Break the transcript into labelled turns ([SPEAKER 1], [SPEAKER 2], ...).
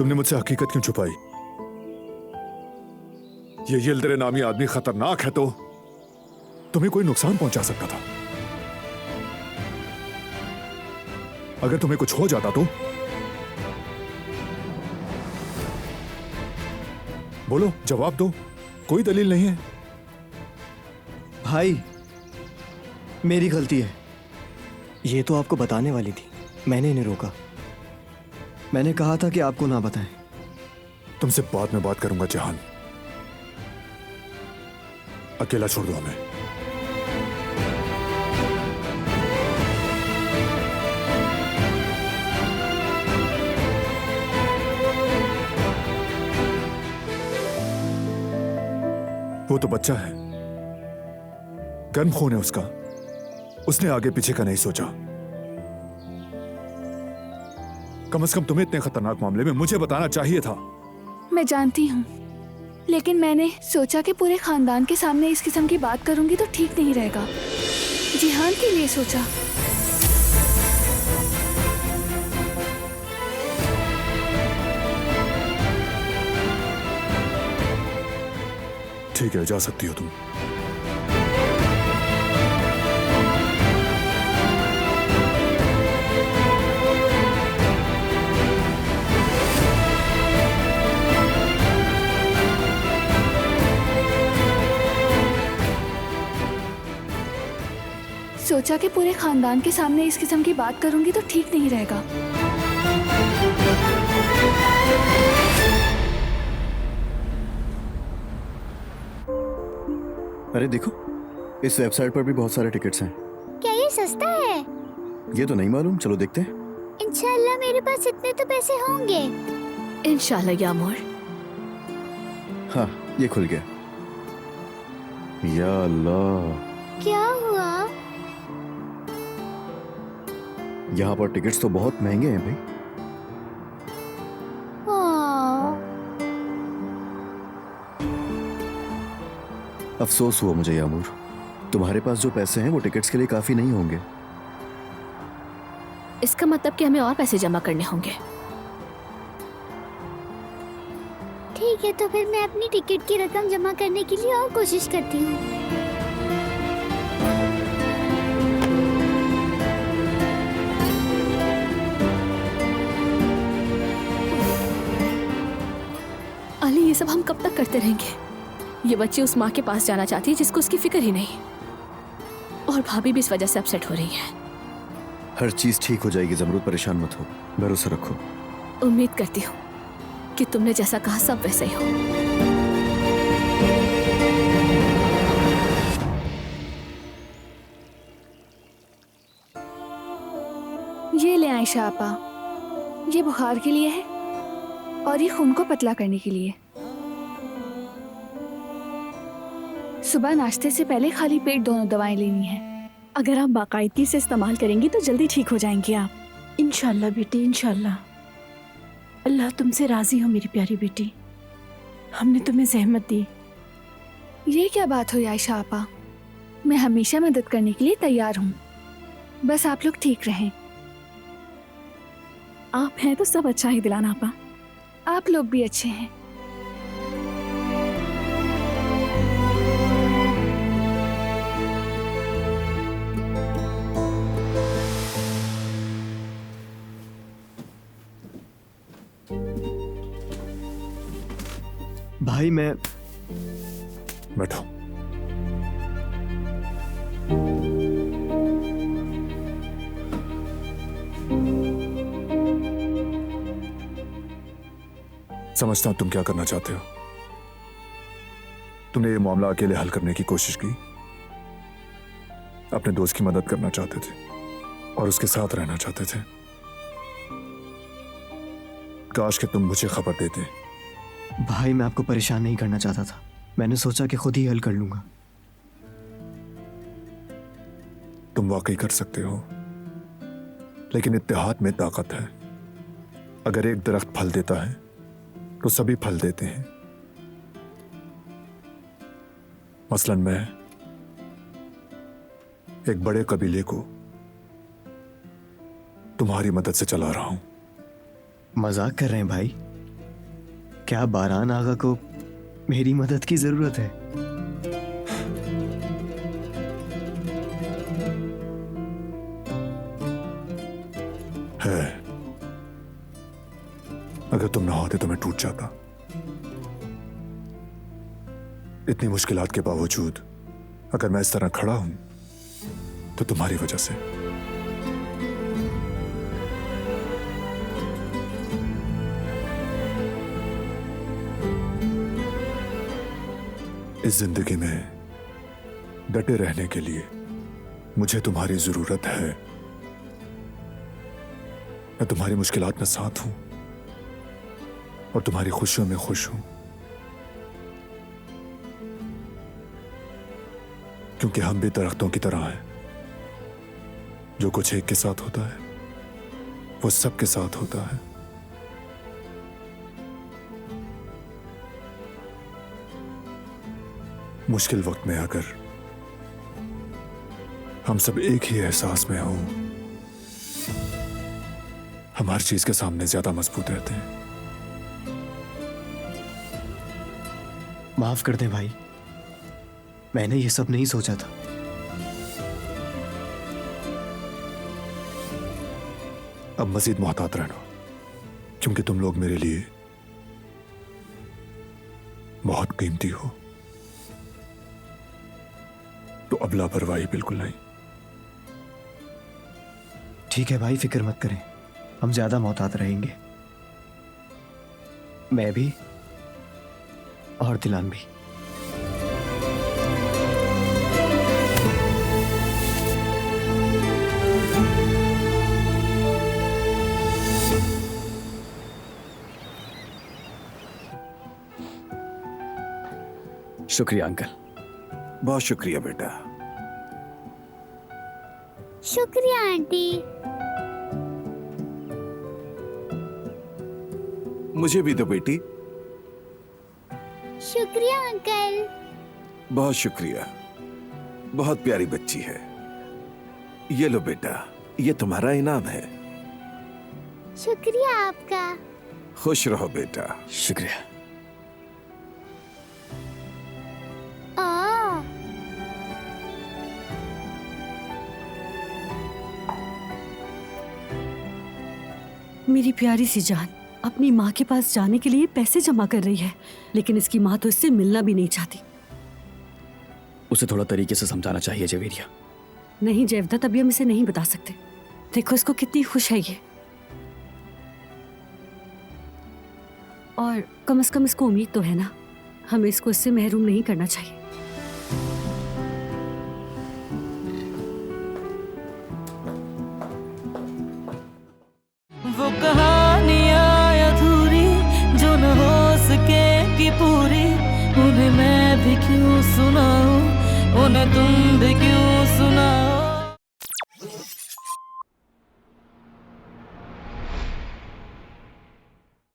[SPEAKER 1] तुमने मुझसे हकीकत क्यों छुपाई? ये यिल्दिज़ नामी आदमी खतरनाक है तो तुम्हें कोई नुकसान पहुंचा सकता था। अगर तुम्हें कुछ हो जाता तो? बोलो, जवाब दो। कोई दलील नहीं है।
[SPEAKER 2] भाई, मेरी गलती है। ये तो आपको बताने वाली थी, मैंने इन्हें रोका। मैंने कहा था कि आपको ना बताएं।
[SPEAKER 1] तुमसे बाद में बात करूंगा जहान। अकेला छोड़ दो हमें। वो तो बच्चा है, गर्म खून है उसका। उसने आगे पीछे का नहीं सोचा। कम से कम तुम्हें इतने खतरनाक मामले में मुझे बताना चाहिए था।
[SPEAKER 3] मैं जानती हूँ, लेकिन मैंने सोचा कि पूरे खानदान के सामने इस किस्म की बात करूंगी तो ठीक नहीं रहेगा। जिहान के लिए सोचा।
[SPEAKER 1] ठीक है, जा सकती हो तुम।
[SPEAKER 3] सोचा कि पूरे खानदान के सामने इस किस्म की बात करूंगी तो ठीक नहीं रहेगा।
[SPEAKER 2] अरे देखो, इस वेबसाइट पर भी बहुत सारे टिकट्स हैं।
[SPEAKER 4] क्या ये सस्ता है?
[SPEAKER 2] ये तो नहीं मालूम, चलो देखते हैं।
[SPEAKER 4] इंशाल्लाह मेरे पास इतने तो पैसे होंगे।
[SPEAKER 3] इंशाल्लाह यामूर।
[SPEAKER 2] हाँ, ये खुल गया। या अल्लाह,
[SPEAKER 4] क्या हुआ?
[SPEAKER 2] यहाँ पर टिकट्स तो बहुत महंगे हैं भाई। अफसोस हुआ मुझे यामूर, तुम्हारे पास जो पैसे हैं वो टिकट्स के लिए काफी नहीं होंगे।
[SPEAKER 3] इसका मतलब कि हमें और पैसे जमा करने होंगे।
[SPEAKER 4] ठीक है, तो फिर मैं अपनी टिकट की रकम जमा करने के लिए और कोशिश करती हूँ।
[SPEAKER 3] अली, ये सब हम कब तक करते रहेंगे? ये बच्ची उस माँ के पास जाना चाहती है जिसको उसकी फिक्र ही नहीं, और भाभी भी इस वजह से अपसेट हो रही है।
[SPEAKER 2] हर चीज ठीक हो जाएगी ज़मरूद, परेशान मत हो, भरोसा रखो।
[SPEAKER 3] उम्मीद करती हूँ कि तुमने जैसा कहा सब वैसा ही हो। ये ले आयशा आपा, ये बुखार के लिए है और ये खून को पतला करने के लिए। सुबह नाश्ते से पहले खाली पेट दोनों दवाएं लेनी है।
[SPEAKER 5] अगर आप बाकायदगी से इस्तेमाल करेंगी तो जल्दी ठीक हो जाएंगी आप। इंशाल्लाह बेटी, इंशाल्लाह। अल्लाह तुमसे राजी हो मेरी प्यारी बेटी। हमने तुम्हें जहमत दी।
[SPEAKER 3] ये क्या बात हुई आयशा आपा? मैं हमेशा मदद करने के लिए तैयार हूँ, बस आप लोग ठीक रहें।
[SPEAKER 5] आप हैं तो सब अच्छा ही दिलाना आपा।
[SPEAKER 3] आप लोग भी अच्छे हैं।
[SPEAKER 2] भाई मैं
[SPEAKER 1] बैठो। समझता हूं तुम क्या करना चाहते हो। तुमने ये मामला अकेले हल करने की कोशिश की, अपने दोस्त की मदद करना चाहते थे और उसके साथ रहना चाहते थे। काश कि तुम मुझे खबर देते।
[SPEAKER 2] भाई, मैं आपको परेशान नहीं करना चाहता था। मैंने सोचा कि खुद ही हल कर लूंगा।
[SPEAKER 1] तुम वाकई कर सकते हो, लेकिन इत्तेहाद में ताकत है। अगर एक दरख्त फल देता है तो सभी फल देते हैं। मसलन मैं एक बड़े कबीले को तुम्हारी मदद से चला रहा हूं।
[SPEAKER 2] मजाक कर रहे हैं भाई? क्या बारान आगा को मेरी मदद की जरूरत है?
[SPEAKER 1] है। अगर तुम ना होते तो मैं टूट जाता। इतनी मुश्किलात के बावजूद अगर मैं इस तरह खड़ा हूं तो तुम्हारी वजह से। इस जिंदगी में डटे रहने के लिए मुझे तुम्हारी जरूरत है। मैं तुम्हारी मुश्किलात में साथ हूं और तुम्हारी खुशियों में खुश हूं, क्योंकि हम भी दरख्तों की तरह हैं। जो कुछ एक के साथ होता है वो सबके साथ होता है। मुश्किल वक्त में अगर हम सब एक ही एहसास में हों, हम हर चीज के सामने ज्यादा मजबूत रहते हैं।
[SPEAKER 2] माफ कर दे भाई, मैंने ये सब नहीं सोचा था।
[SPEAKER 1] अब मजीद मोहतात रहना, क्योंकि तुम लोग मेरे लिए बहुत कीमती हो। तो अब लापरवाही बिल्कुल नहीं।
[SPEAKER 2] ठीक है भाई, फिक्र मत करें, हम ज्यादा मोहतात रहेंगे। मैं भी और दिलान भी।
[SPEAKER 6] शुक्रिया अंकल।
[SPEAKER 7] बहुत शुक्रिया बेटा।
[SPEAKER 4] शुक्रिया आंटी।
[SPEAKER 7] मुझे भी दो बेटी।
[SPEAKER 4] शुक्रिया अंकल।
[SPEAKER 7] बहुत शुक्रिया, बहुत प्यारी बच्ची है। ये लो बेटा, ये तुम्हारा इनाम है।
[SPEAKER 4] शुक्रिया आपका।
[SPEAKER 7] खुश रहो बेटा।
[SPEAKER 6] शुक्रिया।
[SPEAKER 4] ओ,
[SPEAKER 5] मेरी प्यारी सी जान अपनी माँ के पास जाने के लिए पैसे जमा कर रही है, लेकिन इसकी माँ तो इससे मिलना भी नहीं चाहती।
[SPEAKER 6] उसे थोड़ा तरीके से समझाना चाहिए जवेरिया।
[SPEAKER 5] नहीं जयवदत्त, अभी हम इसे नहीं बता सकते। देखो इसको कितनी खुश है ये, और कम से कम इसको उम्मीद तो है ना, हमें इसको इससे महरूम नहीं करना चाहिए।
[SPEAKER 8] वो कहानियाँ अधूरी जो न हो सकेगी पूरी, उन्हें मैं भी क्यों सुनाऊं, उन्हें तुम भी